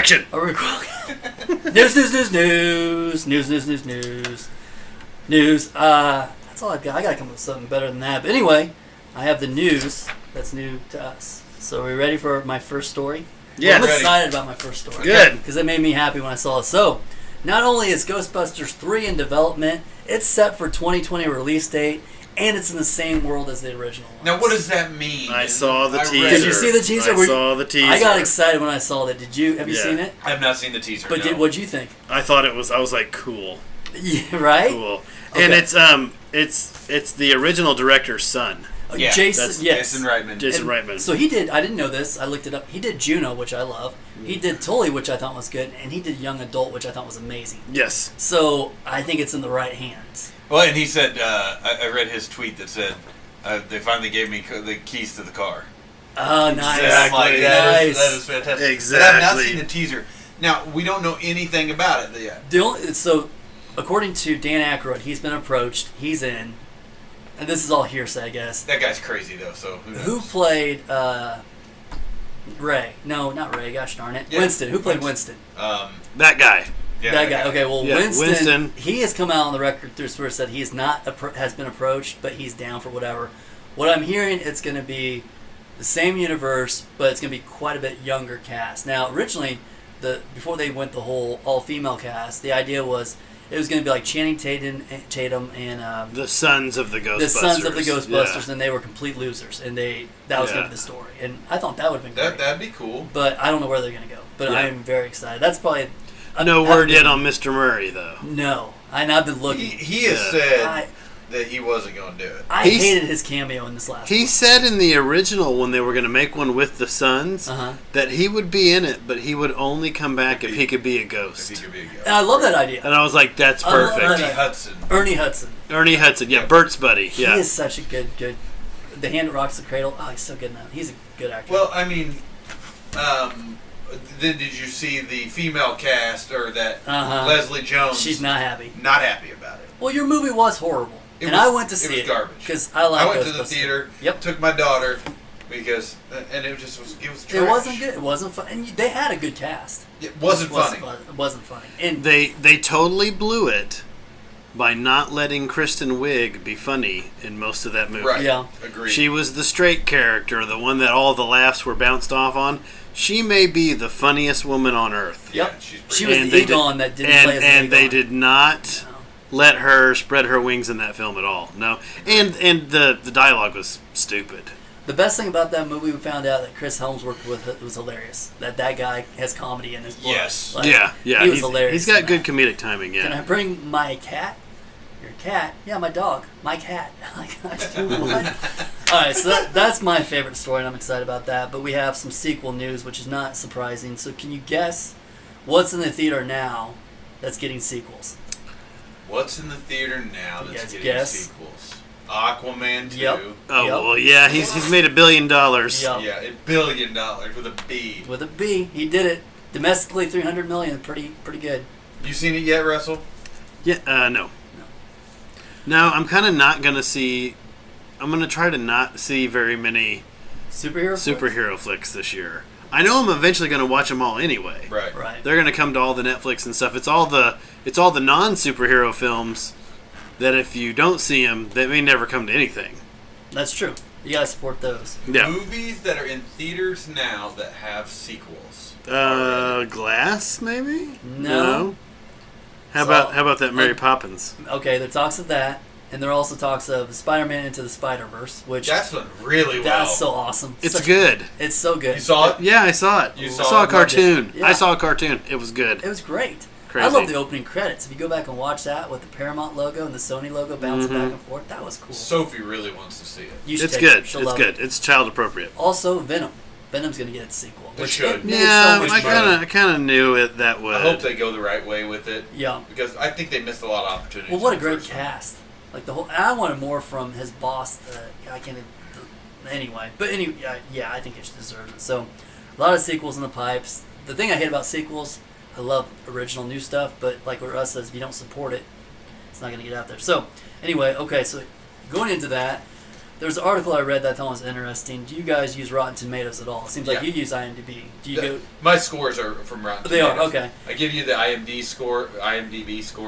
Action! News. That's all I've got. I gotta come up with something better than that. But anyway, I have the news that's new to us. So are we ready for my first story? Yeah, I'm excited about my first story. Good. Because it made me happy when I saw it. So, not only is Ghostbusters 3 in development, it's set for 2020 release date, and it's in the same world as the original one. Now, what does that mean? I saw the teaser. Did you see the teaser? I saw the teaser. I got excited when I saw that. Did you? Have you seen it? I have not seen the teaser. But what'd you think? I thought it was. I was like, cool. Yeah, right? Cool. Okay. And it's the original director's son. Yeah, Jason Reitman. Jason Reitman. So he did. I didn't know this. I looked it up. He did Juno, which I love. He did Tully, which I thought was good, and he did Young Adult, which I thought was amazing. Yes. So I think it's in the right hands. Well, and he said, I read his tweet that said, they finally gave me the keys to the car. Oh, nice. Exactly. That is fantastic. Exactly. But I've not seen the teaser. Now, we don't know anything about it yet. So, according to Dan Aykroyd, he's been approached. He's in. And this is all hearsay, I guess. That guy's crazy, though, so who knows? Who played Ray? No, not Ray. Gosh darn it. Yeah. Winston. Who played Winston? That guy. Yeah, that guy. Okay, well, yeah, Winston, he has come out on the record through where said he's not has been approached, but he's down for whatever. What I'm hearing, it's going to be the same universe, but it's going to be quite a bit younger cast. Now, originally, before they went the whole all-female cast, the idea was it was going to be like Channing Tatum and the sons of the Ghostbusters. The sons of the Ghostbusters, and they were complete losers, and that was going to be the story. And I thought that would have been great. That'd be cool. But I don't know where they're going to go. But I am very excited. That's probably no word yet on Mr. Murray, though. No, I've been looking. He has said that he wasn't going to do it. I hated his cameo in this last one. He said in the original, when they were going to make one with the sons, that he would be in it, but he would only come back if he could be a ghost. If he could be a ghost. And I love that idea. And I was like, that's perfect. Ernie Hudson. Ernie Hudson, yeah, Bert's buddy. Yeah. He is such a good. The Hand That Rocks the Cradle. Oh, he's so good now. He's a good actor. Well, I mean, then did you see the female cast, or that Leslie Jones? She's not happy. Not happy about it. Well, your movie was horrible. I went to see it. It was garbage. Because I like I went to the theater, took my daughter, because, and it was trash. It wasn't good. It wasn't fun. And they had a good cast. It wasn't funny. It wasn't funny. And they totally blew it by not letting Kristen Wiig be funny in most of that movie. Right. Yeah. Agreed. She was the straight character, the one that all the laughs were bounced off on. She may be the funniest woman on earth. Yep. Yeah, she was the Egon that didn't play as and Egon. they did not let her spread her wings in that film at all. No. And the dialogue was stupid. The best thing about that movie, we found out that Chris Helms worked with it was hilarious. That guy has comedy in his blood. Yes. Like, yeah. He was hilarious. He's got good comedic timing, yeah. Can I bring my cat? Your cat? Yeah, my dog. My cat. Like, what? Alright, so that's my favorite story, and I'm excited about that. But we have some sequel news, which is not surprising. So can you guess what's in the theater now that's getting sequels? What's in the theater now that's getting sequels? Aquaman 2. Yep. Oh, well, yeah, he's made $1 billion. Yep. Yeah, $1 billion with a B. With a B. He did it. Domestically, $300 million. Pretty good. You seen it yet, Russell? Yeah, no. No, I'm kind of not going to see... I'm going to try to not see very many superhero flicks this year. I know I'm eventually going to watch them all anyway. Right. They're going to come to all the Netflix and stuff. It's all the non-superhero films that if you don't see them, they may never come to anything. That's true. You got to support those. Yeah. Movies that are in theaters now that have sequels. Glass, maybe? No. How about that Mary Poppins? Okay, there are talks of that, and there are also talks of Spider-Man Into the Spider-Verse, which that's done really well. That's so awesome. It's good. It's so good. You saw it? Yeah, I saw it. You saw a cartoon. Yeah. I saw a cartoon. It was good. It was great. Crazy. I love the opening credits. If you go back and watch that with the Paramount logo and the Sony logo bouncing back and forth, that was cool. Sophie really wants to see it. It's good. It's good. It's child appropriate. Also, Venom. Venom's going to get its sequel. It should. Yeah, I kind of knew that would. I hope they go the right way with it. Yeah. Because I think they missed a lot of opportunities. Well, what a great cast. Like the whole. I wanted more from his boss. I can't. Anyway, but anyway, yeah, I think it deserves it. So, a lot of sequels in the pipes. The thing I hate about sequels, I love original new stuff, but like what Russ says, if you don't support it, it's not going to get out there. So, anyway, okay, so going into that, There's an article I read that I thought was interesting. Do you guys use Rotten Tomatoes at all? It seems like you use IMDb. Do you go? My scores are from Rotten They Tomatoes. are, okay. I give you the IMDb score,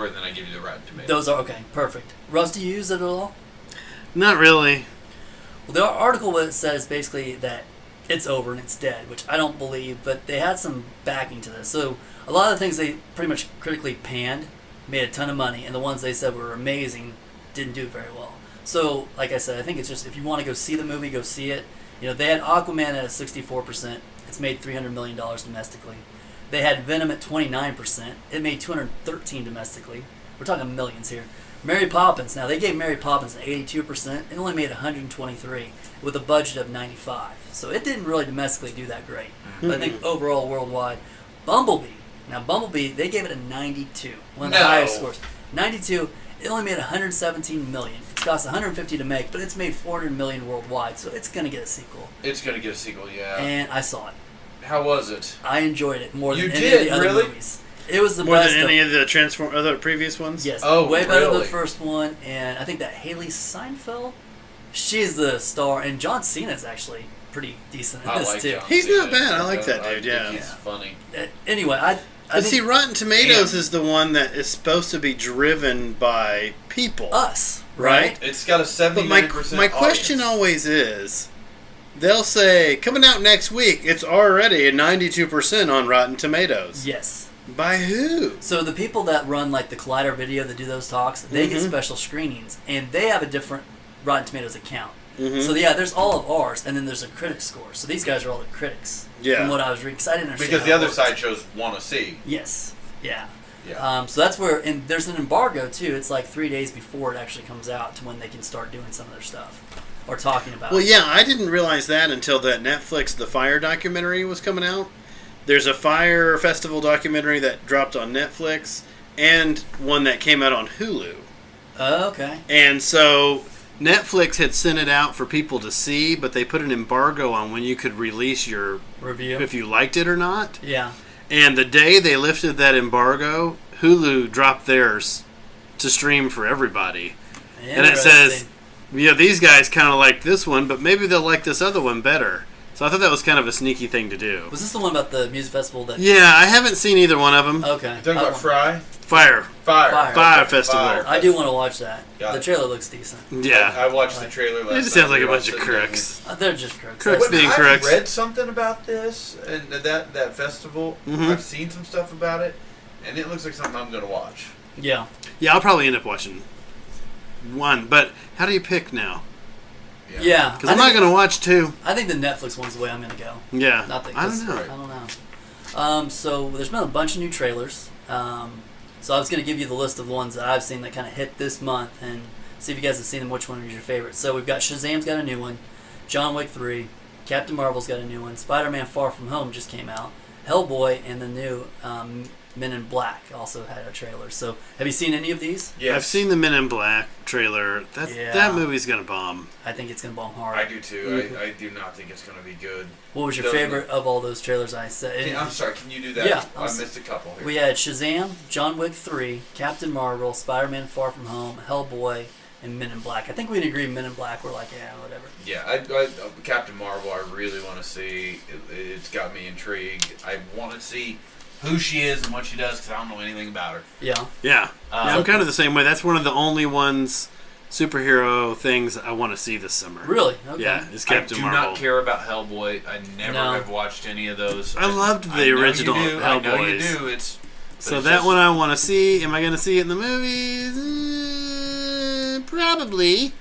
and then I give you the Rotten Tomatoes. Those are, okay, perfect. Russ, do you use it at all? Not really. Well, the article what it says basically that it's over and it's dead, which I don't believe, but they had some backing to this. So a lot of the things they pretty much critically panned made a ton of money, and the ones they said were amazing didn't do very well. So, like I said, I think it's just if you want to go see the movie, go see it. You know, they had Aquaman at 64%. It's made $300 million domestically. They had Venom at 29%. It made $213 domestically. We're talking millions here. Mary Poppins. Now they gave Mary Poppins an 82%. It only made 123 with a budget of 95. So it didn't really domestically do that great. But I think overall worldwide, Bumblebee. Now Bumblebee, they gave it a 92, one of the highest scores. 92. It only made 117 million. It's cost 150 to make, but it's made 400 million worldwide. So it's gonna get a sequel. It's gonna get a sequel, yeah. And I saw it. How was it? I enjoyed it more than You any did, of the other really? movies. It was the More best than any of the other previous ones? Yes. Oh, way better than really? the first one. And I think that Haley Seinfeld, she's the star. And John Cena's actually pretty decent in I this like too. John He's Cena. not bad. I like that dude, yeah. He's funny. Anyway, I But see, think Rotten Tomatoes is the one that is supposed to be driven by people. us, Right? It's got a But 79% my question audience. always is, they'll say, coming out next week, it's already at 92% on Rotten Tomatoes. Yes. By who? So the people that run like the Collider Video that do those talks, they get special screenings, and they have a different Rotten Tomatoes account. So yeah, there's all of ours, and then there's a critic score. So these guys are all the critics. Yeah. From what I was reading, because I didn't understand. Because how the it other worked. side shows want to see. Yes. Yeah. Yeah. So that's where, and there's an embargo too. It's like 3 days before it actually comes out to when they can start doing some of their stuff or talking about Well, it. yeah, I didn't realize that until that Netflix The Fire documentary was coming out. There's a Fire Festival documentary that dropped on Netflix and one that came out on Hulu. Oh, okay. And so Netflix had sent it out for people to see, but they put an embargo on when you could release your Review. if you liked it or not. Yeah. And the day they lifted that embargo, Hulu dropped theirs to stream for everybody. And it says, yeah, these guys kind of like this one, but maybe they'll like this other one better. So I thought that was kind of a sneaky thing to do. Was this the one about the music festival that? Yeah, I haven't seen either one of them. Okay. You talking I about want- Fry? Fire. Fire Festival. I do want to watch that. Got The it. trailer looks decent. Yeah. I watched the trailer last night. It just sounds like a We were bunch of sitting down crooks. They're just crooks. Crooks But being I've crooks. read something about this and that festival. Mhm. I've seen some stuff about it, and it looks like something I'm going to watch. Yeah. Yeah, I'll probably end up watching one. But how do you pick now? Yeah. Because I'm not going to watch two. I think the Netflix one's the way I'm going to go. Yeah. Not the, I don't know. I don't know. So there's been a bunch of new trailers. So I was going to give you the list of the ones that I've seen that kind of hit this month and see if you guys have seen them, which one is your favorite. So we've got Shazam's got a new one, John Wick 3, Captain Marvel's got a new one, Spider-Man Far From Home just came out, Hellboy, and the new Men in Black also had a trailer. So have you seen any of these? Yes. I've seen the Men in Black trailer. That movie's going to bomb. I think it's going to bomb hard. I do too. I do not think it's going to be good. What was your Doesn't favorite of all those trailers I said? I'm sorry, can you do that? Yeah, I missed a couple here. We had Shazam, John Wick 3, Captain Marvel, Spider-Man Far From Home, Hellboy, and Men in Black. I think we'd agree Men in Black were like, yeah, whatever. Yeah, Captain Marvel, I really want to see. It's got me intrigued. I want to see who she is and what she does because I don't know anything about her. Yeah. Yeah. I'm kind of the same way. That's one of the only superhero things I want to see this summer. Really? Okay. Yeah, it's Captain I do Marvel. not care about Hellboy. I never have watched any of those. I loved the know original you do. I know you Hellboys. do. So that one I want to see. Am I going to see it in the movies? Probably.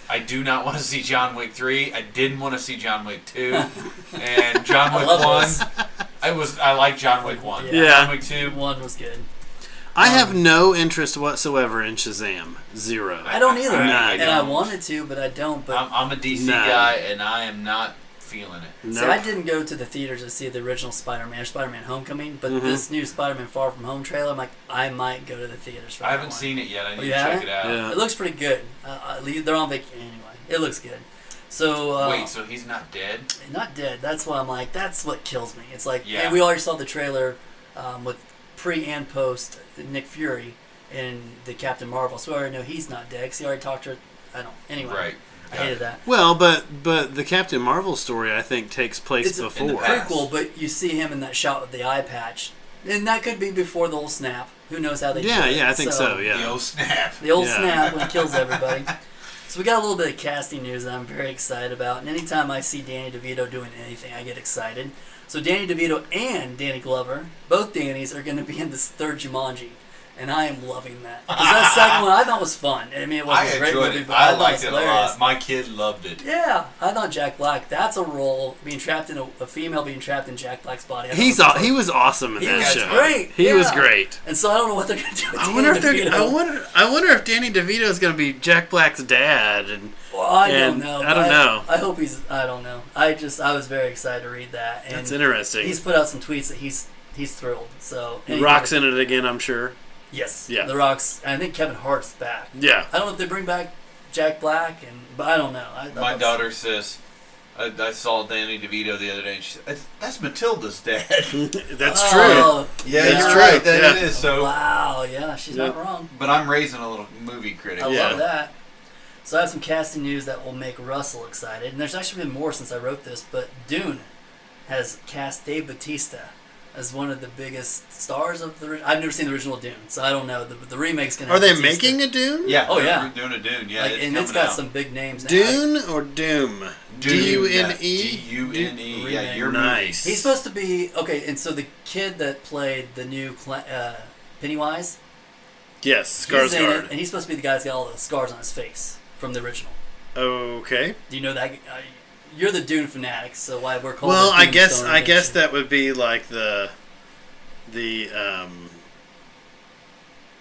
I do not want to see John Wick 3. I didn't want to see John Wick 2. And John Wick 1. I like John Wick 1. Yeah. John Wick 2. 1 was good. I have no interest whatsoever in Shazam. Zero. I don't either. I and I don't. wanted to, but I don't. But I'm a DC Nah. guy, and I am not feeling it. Nope. See, I didn't go to the theaters to see the original Spider-Man or Spider-Man Homecoming, but this new Spider-Man Far From Home trailer, I'm like, I might go to the theaters for I that haven't one. seen it yet. I need to you check haven't? it out. Yeah. It looks pretty good. They're on vacation anyway. It looks good. So Wait, so he's not dead? not dead. That's why I'm like, that's what kills me. It's like, Yeah. and we already saw the trailer with pre and post Nick Fury in the Captain Marvel, so we already know he's not dead because he already talked to her. I don't. Anyway. Right. I hated that. Well, but the Captain Marvel story, I think, takes place It's before. a prequel, but you see him in that shot with the eye patch. And that could be before the old snap. Who knows how they do it. Yeah, I think so, yeah. The old snap. The old snap when he kills everybody. So we got a little bit of casting news that I'm very excited about. And anytime I see Danny DeVito doing anything, I get excited. So Danny DeVito and Danny Glover, both Dannys, are going to be in this third Jumanji. And I am loving that. Because that second one I thought was fun. I mean, it wasn't a great movie, but I thought it was hilarious. A lot. My kid loved it. Yeah, I thought Jack Black, that's a role, being trapped in a female being trapped in Jack Black's body. He was awesome in that show. Great. He was great. And so I don't know what they're going to do with I wonder if Danny DeVito is going to be Jack Black's dad. Well, I don't know. I don't know. I hope he's. I don't know. I was very excited to read that. And that's interesting. He's put out some tweets that he's thrilled. So The Rock's in it again, I'm sure. Yes. Yeah. The Rock's. I think Kevin Hart's back. Yeah. I don't know if they bring back Jack Black, but I don't know. My daughter says, I saw Danny DeVito the other day, and she said, "That's Matilda's dad." That's true. Yeah, you're right. That it is. So. Wow. Yeah, she's not wrong. But I'm raising a little movie critic. I love that. So I have some casting news that will make Russell excited. And there's actually been more since I wrote this, but Dune has cast Dave Bautista as one of the biggest stars of the... I've never seen the original Dune, so I don't know. The remake's going to Are they making a Dune? Yeah. Oh, yeah. They're doing a Dune, yeah. And it's got some big names now. Dune or Doom? Dune. D-U-N-E? D-U-N-E. Yeah, you're nice. He's supposed to be... Okay, and so the kid that played the new Pennywise... Yes, Skarsgård. He's in it, Skarsgård. and he's supposed to be the guy that's got all the scars on his face from the original. Okay. Do you know that? You're the Dune fanatic, so why we're called Well, the I Dune guess Stone I guess Redemption. that would be like the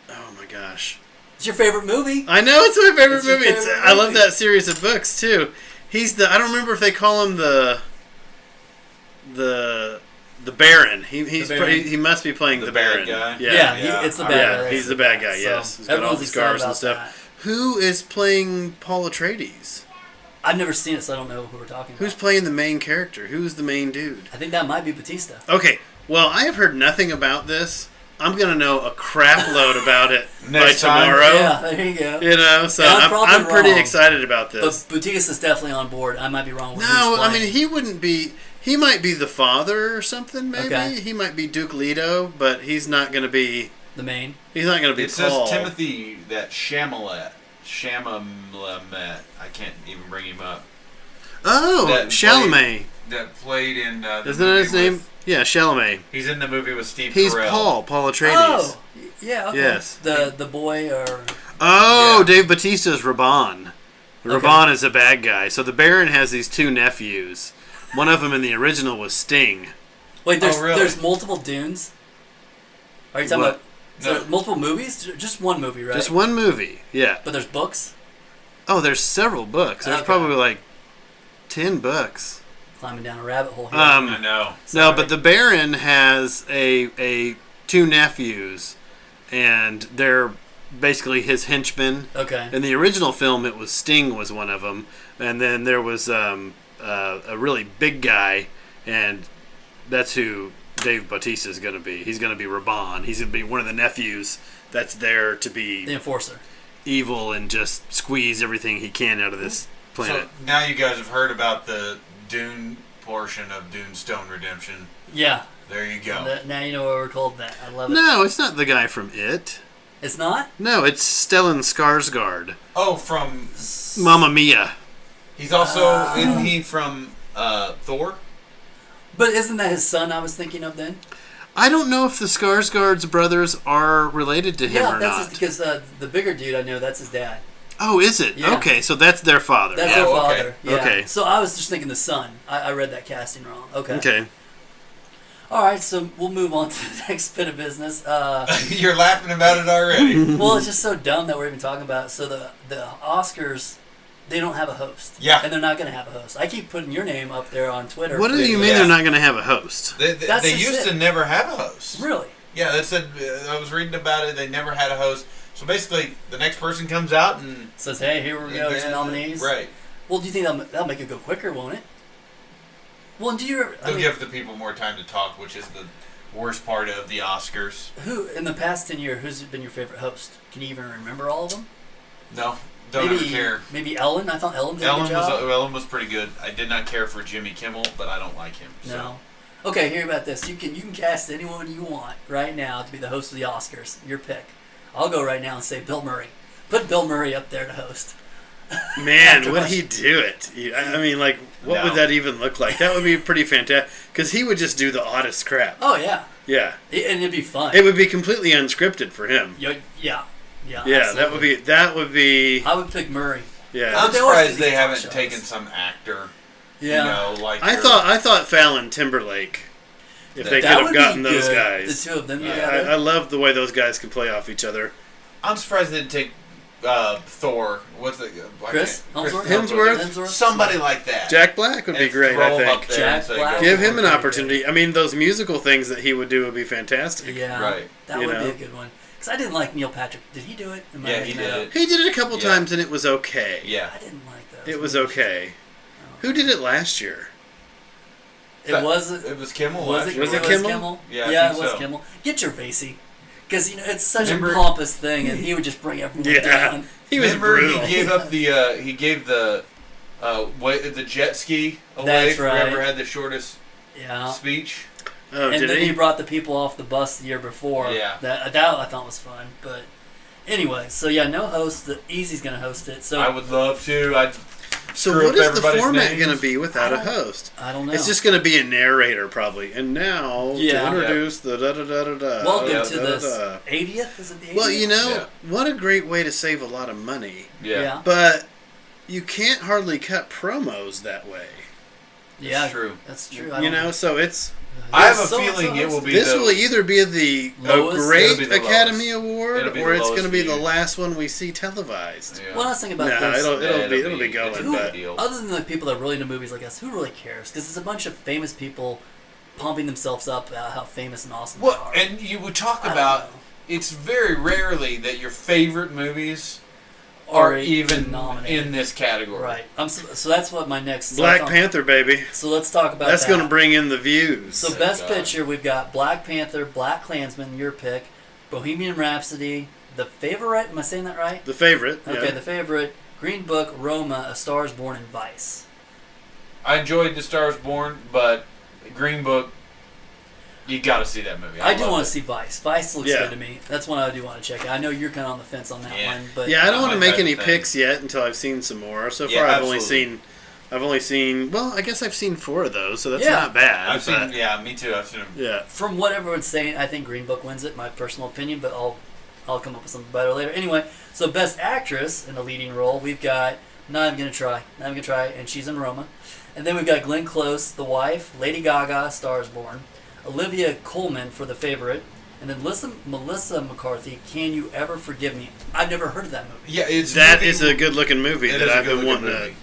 oh my gosh. It's your favorite movie. I know it's my favorite It's your movie. favorite I love movie. that series of books too. He's the I don't remember if they call him the Baron. He must be playing the Baron. Bad guy? Yeah, it's the bad guy. He's the bad guy. So Yes, he's got all everyone's the excited scars and about stuff. that. Who is playing Paul Atreides? I've never seen it, so I don't know who we're talking about. Who's playing the main character? Who's the main dude? I think that might be Batista. Okay, well, I have heard nothing about this. I'm gonna know a crap load about it by Next time. tomorrow. Yeah, there you go. You know, so And I'm pretty wrong. excited about this. But Bautista's definitely on board. I might be wrong with No, who's I playing. mean he wouldn't be. He might be the father or something. Maybe Okay. he might be Duke Leto, but he's not gonna be. the main. He's not gonna be It Paul. says Timothy, that Shamalamet. I can't even bring him up. Oh, That Chalamet. That played in the Isn't that movie his name? with- Yeah, Chalamet. He's in the movie with Steve He's Carell. Paul Atreides. Oh, yeah. Okay. Yes. The boy or Oh, Yeah. Dave Bautista's Raban. Okay. Raban is a bad guy. So the Baron has these two nephews. One of them in the original was Sting. wait. There's really? there's multiple Dunes. Are you talking What? about so multiple movies? Just one movie, right? Just one movie. Yeah. But there's books. Oh, there's several books. There's Okay. probably like 10 books. Climbing down a rabbit hole here. I know. No, but the Baron has a two nephews, and they're basically his henchmen. Okay. In the original film, it was Sting was one of them, and then there was a really big guy, and that's who Dave Bautista is going to be. He's going to be Raban. He's going to be one of the nephews that's there to be The Enforcer. evil and just squeeze everything he can out of this planet. So now you guys have heard about the Dune portion of Dune Stone Redemption. Yeah. There you go. Now you know why we're called that. I love it. No, it's not the guy from It. It's not? No, it's Stellan Skarsgård. Oh, from Mamma Mia. he's also isn't he from Thor? But isn't that his son I was thinking of then? I don't know if the Skarsgård's brothers are related to him Yeah, or that's not. because the bigger dude I know, that's his dad. Oh, is it? Yeah. Okay, so that's their father. That's Yeah, their okay. father. Yeah. Okay. So I was just thinking the son. I read that casting wrong. Okay. Okay. All right, so we'll move on to the next bit of business. You're laughing about it already. Well, it's just so dumb that we're even talking about it. So the Oscars, they don't have a host. Yeah. And they're not going to have a host. I keep putting your name up there on Twitter. What do you mean Yeah. they're not going to have a host? They That's just used it. to never have a host. Really? Yeah, that said. I was reading about it. They never had a host. So basically, the next person comes out and Says, hey, here we go, here's the nominees. Right. Well, do you think that'll make it go quicker, won't it? Well, do you... They'll give the people more time to talk, which is the worst part of the Oscars. Who, in the past 10 years, who's been your favorite host? Can you even remember all of them? No, don't ever care. Maybe Ellen. I thought Ellen did a good job. Ellen was pretty good. I did not care for Jimmy Kimmel, but I don't like him. So. No. Okay, hear about this. You can cast anyone you want right now to be the host of the Oscars. Your pick. I'll go right now and say Bill Murray. Put Bill Murray up there to host. Man, would he do it? I mean, like, what would that even look like? That would be pretty fantastic. Because he would just do the oddest crap. Oh, yeah. Yeah. And it'd be fun. It would be completely unscripted for him. Yeah. Yeah, Absolutely. that would be. I would pick Murray. Yeah. I'm surprised they haven't taken some actor. Yeah. You know, like I thought Fallon Timberlake. If they could have gotten those guys. The two of them together. I love the way those guys can play off each other. I'm surprised they didn't take Thor. What's the Chris Hemsworth? Somebody like that. Jack Black would be great, I think. Jack Black. Give him an opportunity. I mean, those musical things that he would do would be fantastic. Yeah. Right. That would be a good one. Because I didn't like Neil Patrick. Did he do it? Yeah, he did it. He did it a couple times and it was okay. Yeah. I didn't like those. It was okay. Who did it last year? It was Kimmel. Was it Kimmel? Yeah, it was Kimmel. Get your Vasey. Because, it's such a pompous thing, and he would just bring everyone down. He was brutal. He gave up the jet ski away for whoever had the shortest speech. Oh, and did then he? he brought the people off the bus the year before. Yeah. That I thought was fun. But anyway, so no host. The Easy's going to host it. So I would love to. So what is the format going to be without a host? I don't know. It's just going to be a narrator probably. And now to introduce the da-da-da-da-da. Welcome to this 80th? Is it the 80th? Well, what a great way to save a lot of money. Yeah. But you can't hardly cut promos that way. Yeah, that's true. That's true. So it's... I have a feeling it will be. This will either be a great Academy Award, or it's going to be the last one we see televised. Yeah. Well, I was thinking about this. It'll be going. But other than the people that are really into movies like us, who really cares? Because it's a bunch of famous people pumping themselves up about how famous and awesome they are. And you would talk about. It's very rarely that your favorite movies are even nominated in this category. Right. So that's what my next... Black Panther, baby. So let's talk about That's going to bring in the views. So Best Picture, we've got Black Panther, Black Klansman, your pick, Bohemian Rhapsody, The Favorite, am I saying that right? The Favorite, Okay, The Favorite, Green Book, Roma, A Star is Born, and Vice. I enjoyed The Star is Born, but Green Book... You got to see that movie. I do want to see Vice. Vice looks good to me. That's one I do want to check out. I know you're kind of on the fence on that one, but I don't want to make any picks yet until I've seen some more. So far, I've only seen. Well, I guess I've seen 4 of those, so that's not bad. I've seen. Yeah, me too. I've seen them. Yeah. From what everyone's saying, I think Green Book wins it. My personal opinion, but I'll come up with something better later. Anyway, so Best Actress in a leading role, we've got. Not even gonna try, and she's in Roma, and then we've got Glenn Close, The Wife, Lady Gaga, Star is Born. Olivia Colman for The Favorite, and then Melissa McCarthy, Can You Ever Forgive Me? I've never heard of that movie. Yeah, that is a good-looking movie that I've been wanting to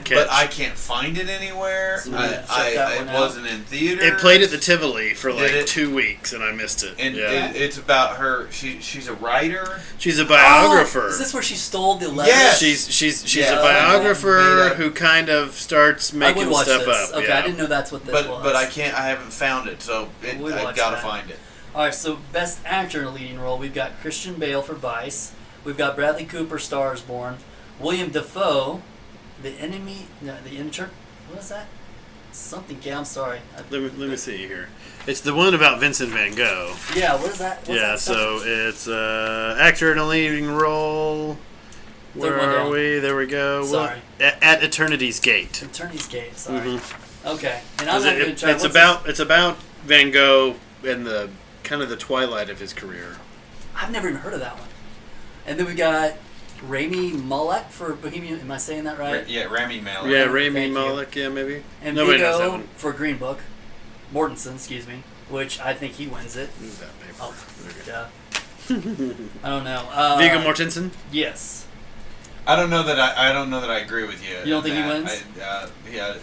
catch. But I can't find it anywhere. So it wasn't in theater. It played at the Tivoli for 2 weeks, and I missed it. And it's about her. She's a writer. She's a biographer. Is this where she stole the letters? Yes. She's a biographer who kind of starts making stuff up. Okay, I didn't know that's what this was. But I haven't found it, so I've got to find it. All right, so Best Actor in a Leading Role, we've got Christian Bale for Vice. We've got Bradley Cooper, Star is Born. William Dafoe, The Intern. What is that? Something. Yeah, I'm sorry. Let me see here. It's the one about Vincent Van Gogh. Yeah, what is that? So it's actor in a leading role. Where are we? There we go. Sorry. At Eternity's Gate. Eternity's Gate. Sorry. Mm-hmm. Okay, and I'm not going to try. It's about Van Gogh and the kind of the twilight of his career. I've never even heard of that one. And then we got Rami Malek for Bohemian. Am I saying that right? Rami Malek. Yeah, Rami Malek. Yeah, maybe. And Nobody knows that one. For Green Book, Mortensen, which I think he wins it. Who's that paper? Oh, I don't know. Viggo Mortensen. Yes. I don't know that I agree with you. You don't think he wins? Yeah.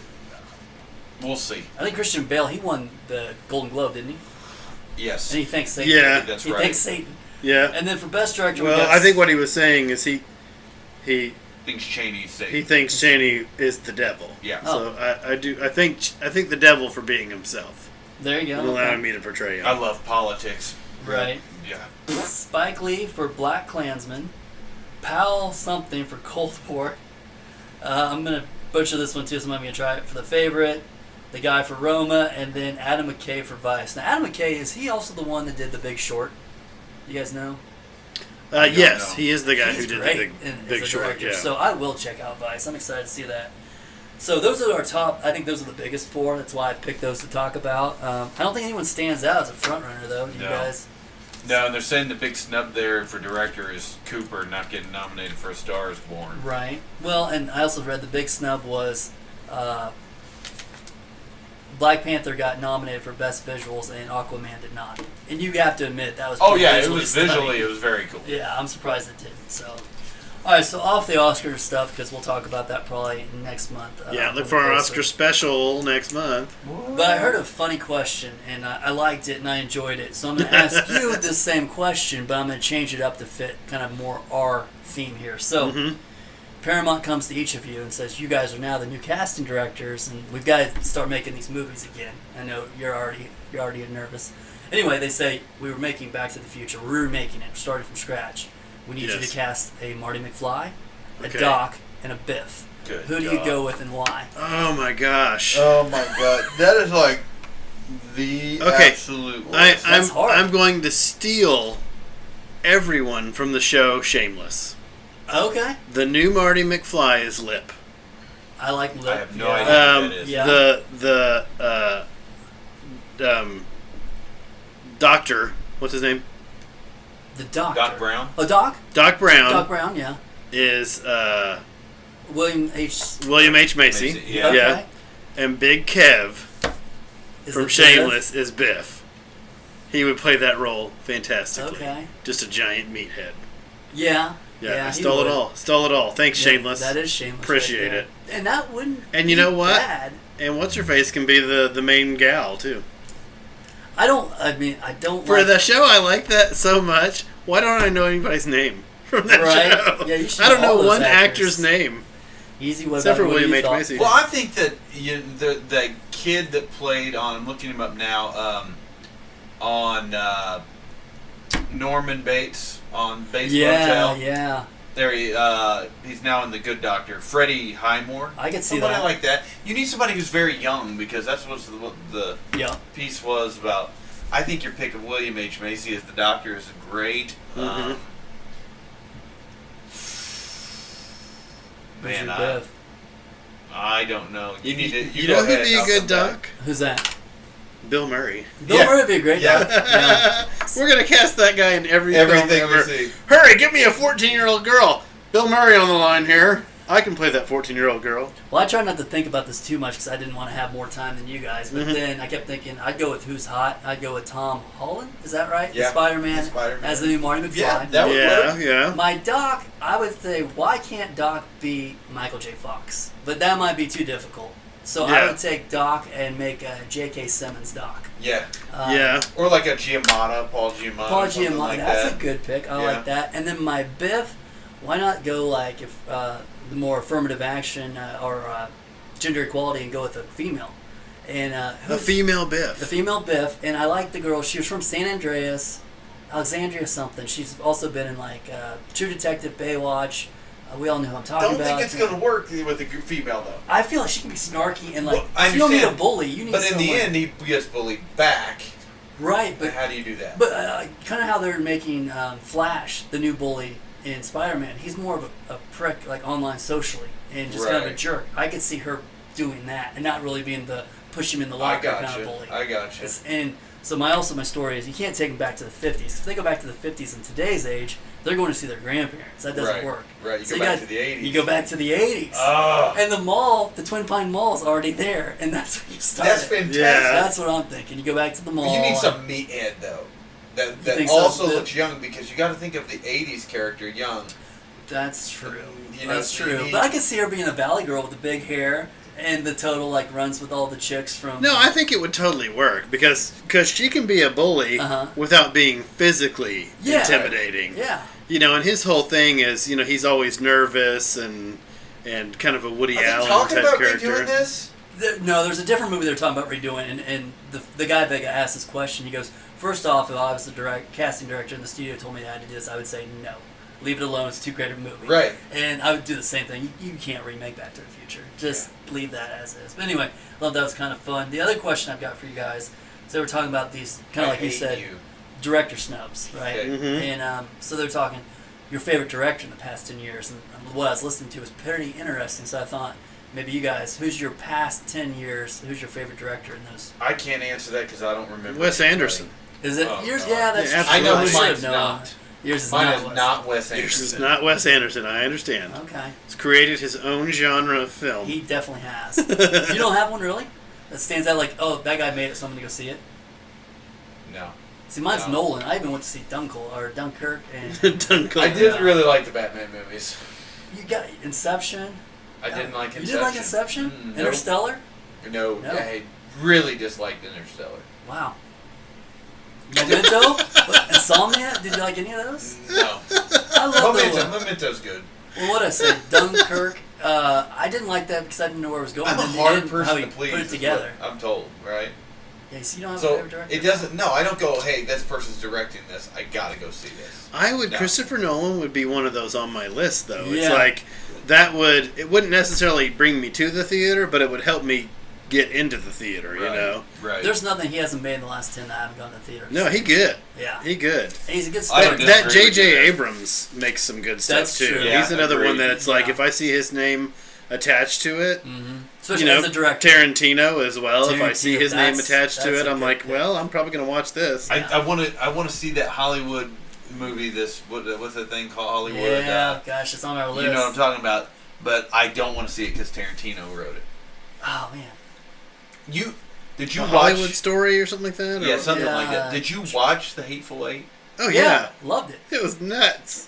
We'll see. I think Christian Bale, he won the Golden Globe, didn't he? Yes. And he thanks Satan. Yeah, that's right. He thanks Satan. Yeah. And then for Best Director, I think what he was saying is he thinks Chaney's Satan. He thinks Chaney is the devil. Yeah. So I think the devil for being himself. There you go. And allowing me to portray him. I love politics. Right. Yeah. Spike Lee for Black Klansman. Pal something for Cold War. I'm gonna butcher this one too, so I'm gonna try it for The Favorite. The guy for Roma, and then Adam McKay for Vice. Now, Adam McKay, is he also the one that did The Big Short? You guys know? Yes, he is the guy He's who did great the Big Short. director, Yeah. So I will check out Vice. I'm excited to see that. So those are our top. I think those are the biggest four. That's why I picked those to talk about. I don't think anyone stands out as a front runner, though. Do you guys? No, and they're saying the big snub there for director is Cooper not getting nominated for A Star Is Born. Right. Well, and I also read the big snub was Black Panther got nominated for Best Visuals and Aquaman did not. And you have to admit that was pretty it was stunning. visually, it was very cool. Yeah, I'm surprised it didn't. So, all right, so off the Oscar stuff because we'll talk about that probably next month. Look for our Oscar special next month. But I heard a funny question and I liked it and I enjoyed it. So I'm going to ask you the same question, but I'm going to change it up to fit kind of more our theme here. So. Paramount comes to each of you and says, you guys are now the new casting directors, and we've got to start making these movies again. I know you're already nervous. Anyway, they say, we were making Back to the Future. We're remaking it, starting from scratch. We need you to cast a Marty McFly, a Doc, and a Biff. Good Who do you go with and why? Oh my gosh. Oh my god. That is like the absolute worst. That's hard. I'm going to steal everyone from the show Shameless. Okay. The new Marty McFly is Lip. I like Lip. I have no idea who that is. Yeah. The doctor, what's his name? The Doctor. Doc Brown? Oh, Doc? Doc Brown. Doc Brown, yeah. Is William H. Macy. Yeah. Okay. And Big Kev Is from it Shameless is Biff. He would play that role fantastically. Okay. Just a giant meathead. Yeah. Yeah, I he stole it would. all. Stole it all. Thanks, Yeah, Shameless. That is Shameless. Appreciate right there. it. And that wouldn't And you know be what? bad. And what's her face can be the main gal too. I don't For like, the show, I like that so much. Why don't I know anybody's name from that Right? show? Yeah, you should I don't know all know those one actors. actor's name. Easy. What Except about for what William you H. thought? Macy. Well, I think that the kid that played on, I'm looking him up now, on Norman Bates on Bates Motel. Yeah. There he's now in The Good Doctor. Freddie Highmore. I could see somebody that. like that. You need somebody who's very young because that's what the Yeah. piece was about. I think your pick of William H. Macy as the Doctor is great. Mhm. Who's your Man, Biff? I don't know. You need to. You go know who'd ahead, be a I'll good come back. Doc? Who's that? Bill Murray. Bill Yeah. Murray would be a great Yeah. Doc. Yeah. We're gonna cast that guy in everything Everything ever. we see. Hurry, give me a 14-year-old girl. Bill Murray on the line here. I can play that 14-year-old girl. Well, I tried not to think about this too much because I didn't want to have more time than you guys. But then I kept thinking I'd go with who's hot. I'd go with Tom Holland. Is that right? Yeah. The Spider-Man, Spider-Man. as the new Marty McFly. Yeah, that would Yeah, work. yeah. My Doc, I would say, why can't Doc be Michael J. Fox? But that might be too difficult. So I Yeah. would take Doc and make a J.K. Simmons Doc. Yeah. Yeah. Or like a Giamatti, Paul Giamatti. Paul or something Giamatti, like that's that. a good pick. I Yeah. like that. And then my Biff, why not go like if the more affirmative action or gender equality and go with a female? And A who's female Biff. the female Biff? And I like the girl. She was from San Andreas, Alexandria something. She's also been in like True Detective, Baywatch. We all know who I'm talking Don't about. think it's going to work with a female though. I feel like she can be snarky and like Well, I you don't need a understand. bully. You need But in someone. the end, he gets bullied back. right? But But how do you do that? But kind of how they're making Flash, the new bully in Spider-Man. He's more of a prick, like online socially, and just kind of a Right. jerk. I could see her doing that and not really being the push him in the I locker got kind you. of bully. I got you. And so my story is you can't take them back to the 50s. If they go back to the 50s in today's age, they're going to see their grandparents. That doesn't Right. work. Right. You So go back got- to the 80s. You go back to the 80s. Oh, And the mall, the Twin Pine Mall is already there, and that's where you start. that's fantastic. Yeah. That's what I'm thinking. You go back to the mall. You need some meathead though. That think that so? also The- looks young because you got to think of the '80s character young. That's true. You know, That's so you true. need- But I could see her being a valley girl with the big hair and the total like runs with all the chicks from. No, I think it would totally work because she can be a bully Uh-huh. without being physically Yeah. intimidating. Yeah. You know, and his whole thing is, you know, he's always nervous and kind of a Woody Are they Allen talking type about character. redoing this? No, there's a different movie they're talking about redoing, and the guy that got asked this question, he goes, first off, if I was the casting director and the studio told me I had to do this, I would say no. leave it alone. It's too great of a movie. Right. And I would do the same thing. You can't remake Back to the Future. Just leave that as is. But anyway, I thought that was kind of fun. The other question I've got for you guys, so we're talking about these, kind of like you said, director snubs, right? Okay. Mm-hmm. And so they're talking your favorite director in the past 10 years. And what I was listening to was pretty interesting. So I thought, maybe you guys, who's your past 10 years, who's your favorite director in those? I can't answer that because I don't remember. Wes Anderson. Is it Oh, yours? God. Yeah, that's Yeah, true. I know absolutely. Mine mine's no. not. Yours is Mine not. is Wes. not Wes Yours Anderson. is not Wes Anderson. I understand. Okay. He's created his own genre of film. He definitely has. You don't have one really that stands out like, oh, that guy made it, so I'm gonna go see it. No. See, mine's No. Nolan. I even went to see Dunkirk, and Dunkirk. I did really like the Batman movies. you got Inception. I didn't like Inception. You did like Inception? Mm-mm, Interstellar? No, No. I really disliked Interstellar. Wow. Memento? What, Insomnia? Did you like any of those? No. I love those. Memento's good. Well, what I said, Dunkirk. I didn't like that because I didn't know where it was going. I'm a And hard then person how he to please. put it is together. what I'm told, right? Yeah, so you don't have a So favorite director? it doesn't. No, I don't go. Hey, this person's directing this. I gotta go see this. I would. No. Christopher Nolan would be one of those on my list, though. It's Yeah. like that would. It wouldn't necessarily bring me to the theater, but it would help me get into the theater. You Right. know. Right. There's nothing he hasn't made in the last 10 that I haven't gone to the theater. No, he good. Yeah. He good. And he's a good I story. don't That disagree with J.J. you there. Abrams makes some good stuff That's too. true. Yeah, He's another agreed. one that it's like Yeah. if I see his name attached to it, Mm-hmm. Especially you know, as a director. Tarantino as well. If I see Tarantino, his name that's- attached to that's it, a I'm good like, pick. well, I'm probably gonna watch this. Yeah. I want to see that Hollywood movie. This what's the thing called Hollywood? Yeah, gosh, it's on our list. You know what I'm talking about. But I don't want to see it because Tarantino wrote it. Oh, man. Did you A watch? Hollywood Story or something like that? Yeah, Or- something like Yeah. that. Did you watch The Hateful Eight? Oh yeah. Loved it. It was nuts.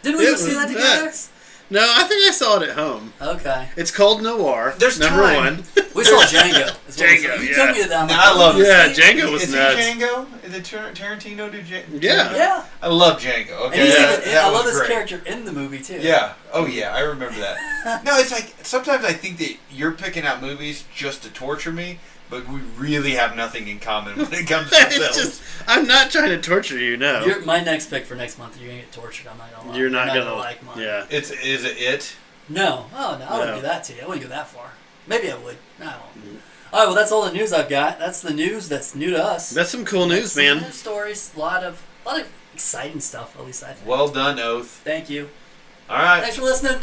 Didn't we It go see was that together? nuts. No, I think I saw it at home. Okay. It's called Noir. There's number time. one. We saw Django. is what we Django, saw. You yeah. told me that. I'm No, like, I love oh, Yeah, see? Django was Is nuts. he Django? Is it Tarantino do Django? Yeah. Yeah. I love Django. And Okay, he's that, even, that I was love his great. character in the movie, too. Yeah. Oh yeah, I remember that. No, it's like sometimes I think that you're picking out movies just to torture me, but we really have nothing in common when it comes to It's films. just, I'm not trying to torture you. No, My next pick for next month, you're going to get tortured. I'm not going to lie. you're not gonna like mine. Yeah. Is it? No. Oh, no. I wouldn't No. do that to you. I wouldn't go that far. Maybe I would. No, I won't. All right, well, that's all the news I've got. That's the news that's new to us. That's some cool news, Some man. News stories. A lot of exciting stuff, at least I think. Well done, Oath. Thank you. All right. Thanks for listening.